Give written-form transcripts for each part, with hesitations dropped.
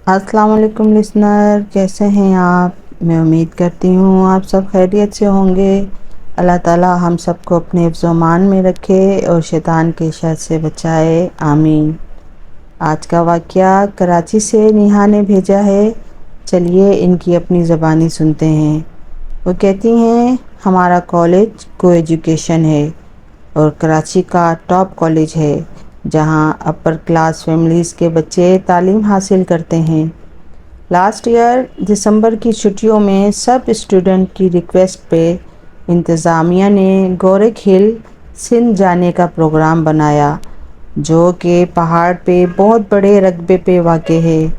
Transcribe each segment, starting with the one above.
अस्सलाम वालेकुम लिसनर, कैसे हैं आप। मैं उम्मीद करती हूँ आप सब खैरियत से होंगे। अल्लाह ताला हम सबको अपने हिफ्ज़ अमान में रखे और शैतान के शर से बचाए, आमीन। आज का वाक़या कराची से नेहा ने भेजा है। चलिए इनकी अपनी ज़बानी सुनते हैं। वो कहती हैं, हमारा कॉलेज को एजुकेशन है और कराची का टॉप कॉलेज है जहां अपर क्लास फैमिलीज़ के बच्चे तालीम हासिल करते हैं। लास्ट ईयर दिसंबर की छुट्टियों में सब स्टूडेंट की रिक्वेस्ट पे इंतज़ामिया ने गोरख हिल सिंध जाने का प्रोग्राम बनाया, जो कि पहाड़ पे बहुत बड़े रकबे पे वाक़े है,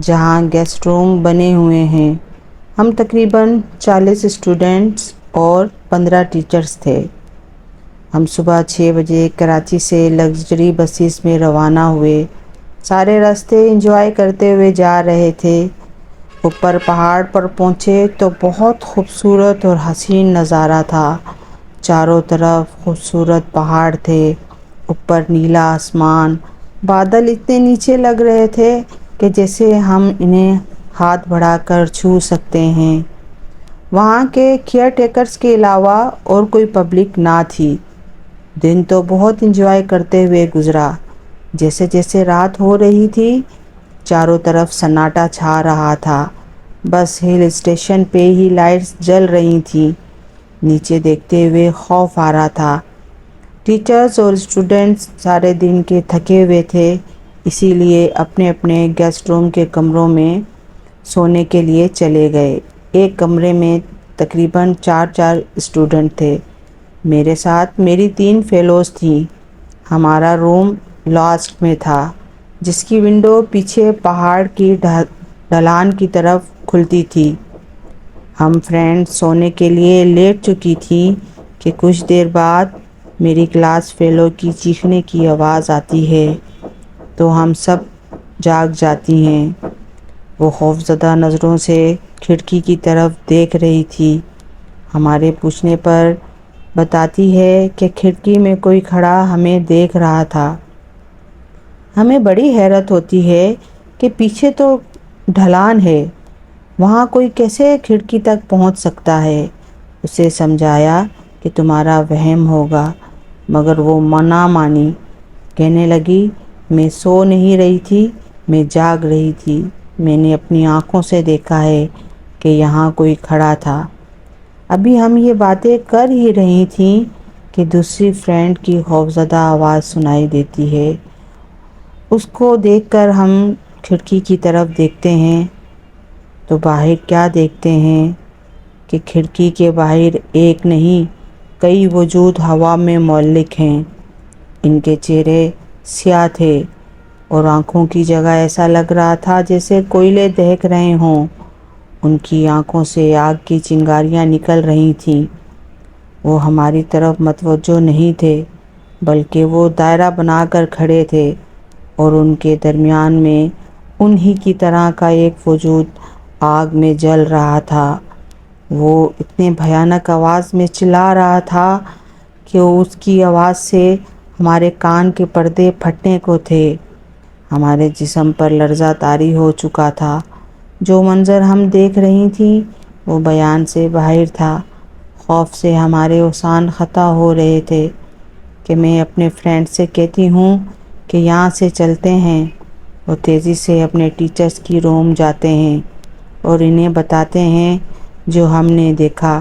जहां गेस्ट रूम बने हुए हैं। हम तकरीबन 40 स्टूडेंट्स और 15 टीचर्स थे। हम सुबह 6 बजे कराची से लग्जरी बसेस में रवाना हुए। सारे रास्ते एंजॉय करते हुए जा रहे थे। ऊपर पहाड़ पर पहुँचे तो बहुत खूबसूरत और हसीन नज़ारा था। चारों तरफ खूबसूरत पहाड़ थे, ऊपर नीला आसमान, बादल इतने नीचे लग रहे थे कि जैसे हम इन्हें हाथ बढ़ाकर छू सकते हैं। वहाँ के केयर टेकर्स के अलावा और कोई पब्लिक ना थी। दिन तो बहुत एंजॉय करते हुए गुजरा। जैसे जैसे रात हो रही थी, चारों तरफ सन्नाटा छा रहा था। बस हिल स्टेशन पे ही लाइट्स जल रही थी। नीचे देखते हुए खौफ आ रहा था। टीचर्स और स्टूडेंट्स सारे दिन के थके हुए थे, इसीलिए अपने अपने गेस्ट रूम के कमरों में सोने के लिए चले गए। एक कमरे में तकरीबन 4 स्टूडेंट थे। मेरे साथ मेरी 3 फेलोज़ थीं। हमारा रूम लास्ट में था, जिसकी विंडो पीछे पहाड़ की ढलान की तरफ खुलती थी। हम फ्रेंड्स सोने के लिए लेट चुकी थी कि कुछ देर बाद मेरी क्लास फेलो की चीखने की आवाज़ आती है तो हम सब जाग जाती हैं। वो खौफज़दा नज़रों से खिड़की की तरफ देख रही थी। हमारे पूछने पर बताती है कि खिड़की में कोई खड़ा हमें देख रहा था। हमें बड़ी हैरत होती है कि पीछे तो ढलान है, वहाँ कोई कैसे खिड़की तक पहुँच सकता है। उसे समझाया कि तुम्हारा वहम होगा, मगर वो ना मानी। कहने लगी, मैं सो नहीं रही थी, मैं जाग रही थी। मैंने अपनी आँखों से देखा है कि यहाँ कोई खड़ा था। अभी हम ये बातें कर ही रही थी कि दूसरी फ्रेंड की खौफज़दा आवाज़ सुनाई देती है। उसको देखकर हम खिड़की की तरफ देखते हैं तो बाहर क्या देखते हैं कि खिड़की के बाहर एक नहीं कई वजूद हवा में मुअल्लिक हैं। इनके चेहरे स्याह थे और आँखों की जगह ऐसा लग रहा था जैसे कोयले दहक रहे हों। उनकी आँखों से आग की चिंगारियाँ निकल रही थीं। वो हमारी तरफ मतवज्जो नहीं थे, बल्कि वो दायरा बनाकर खड़े थे और उनके दरमियान में उन्हीं की तरह का एक वजूद आग में जल रहा था। वो इतने भयानक आवाज़ में चिल्ला रहा था कि उसकी आवाज़ से हमारे कान के पर्दे फटने को थे। हमारे जिस्म पर लर्ज़ा तारी हो चुका था। जो मंज़र हम देख रही थी वो बयान से बाहर था। खौफ से हमारे औसान ख़ता हो रहे थे कि मैं अपने फ्रेंड से कहती हूँ कि यहाँ से चलते हैं। वो तेज़ी से अपने टीचर्स की रूम जाते हैं और इन्हें बताते हैं जो हमने देखा।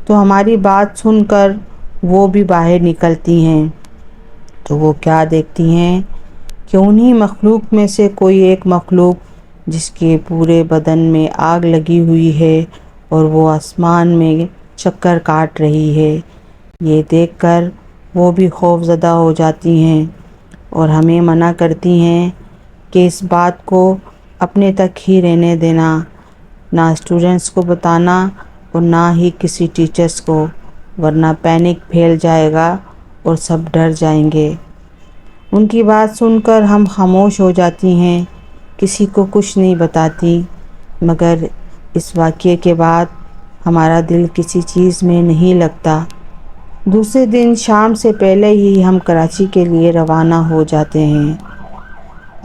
तो हमारी बात सुनकर वो भी बाहर निकलती हैं। तो वो क्या देखती हैं कि उन्हीं मखलूक में से कोई एक मखलूक जिसके पूरे बदन में आग लगी हुई है और वो आसमान में चक्कर काट रही है। ये देखकर वो भी खौफज़दा हो जाती हैं और हमें मना करती हैं कि इस बात को अपने तक ही रहने देना, ना स्टूडेंट्स को बताना और ना ही किसी टीचर्स को, वरना पैनिक फैल जाएगा और सब डर जाएंगे। उनकी बात सुनकर हम खामोश हो जाती हैं, किसी को कुछ नहीं बताती। मगर इस वाक़ये के बाद हमारा दिल किसी चीज़ में नहीं लगता। दूसरे दिन शाम से पहले ही हम कराची के लिए रवाना हो जाते हैं।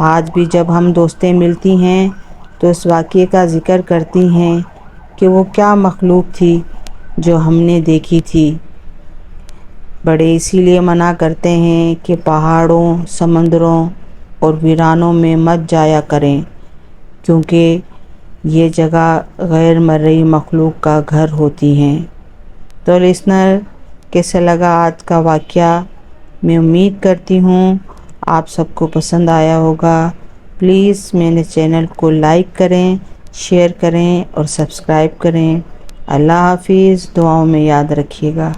आज भी जब हम दोस्तें मिलती हैं تو اس واقعے کا ذکر کرتی ہیں کہ وہ کیا مخلوق تھی جو ہم نے دیکھی تھی۔ بڑے اسی لیے منع کرتے ہیں کہ پہاڑوں، سمندروں اور ویرانوں میں مت جایا کریں، کیونکہ یہ جگہ غیر مرئی مخلوق کا گھر ہوتی ہیں۔ تو لسنر، کیسے لگا آج کا واقعہ؟ میں امید کرتی ہوں آپ سب کو پسند آیا ہوگا۔ پلیز میرے چینل کو لائک کریں، شیئر کریں اور سبسکرائب کریں۔ اللہ حافظ، دعاؤں میں یاد رکھیے گا۔